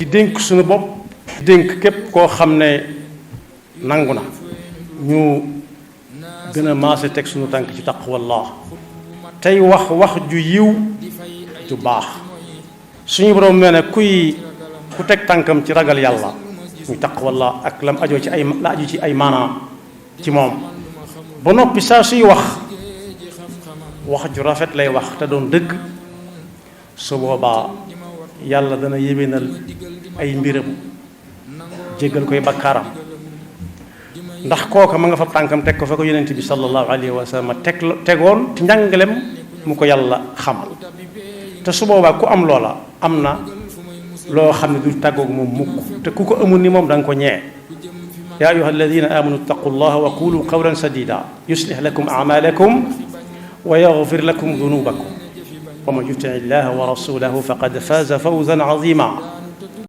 di dénk suñu bopp dénk képp koo xam ne nangu na ñu gën a maase teg suñu tànk ci taqwallah tey wax ju yiw ju baax. suñu borom nee na ku teg tànkam ci ragal yàlla muy taqwallah ak lam ajoo ci ay la aju ci ay maanaam ci moom ba noppi saa suy wax ju rafet lay wax te doon dëgg, su boobaa yàlla dana yéwénal ay mbiram jéggal koy bakkaaram ndax kooka ma nga fa tànkam teg ko fa ko yonent bi sallallahu alayhi wa sallam tegoon ci njàngalem mu ko yàlla xamal. te su boobaa ku am loola am na loo xam ne du tàggoog moom mukk te ku ko amul ni moom da nga ko ñee. yaa ayyuha alladina amanu ittaqullaha wa qulu qawlan sadida yuslih lakum a'malakum wa yaghfir lakum dunubakum wa man yuti illaha wa rasulahu faqad faza fawzan azima.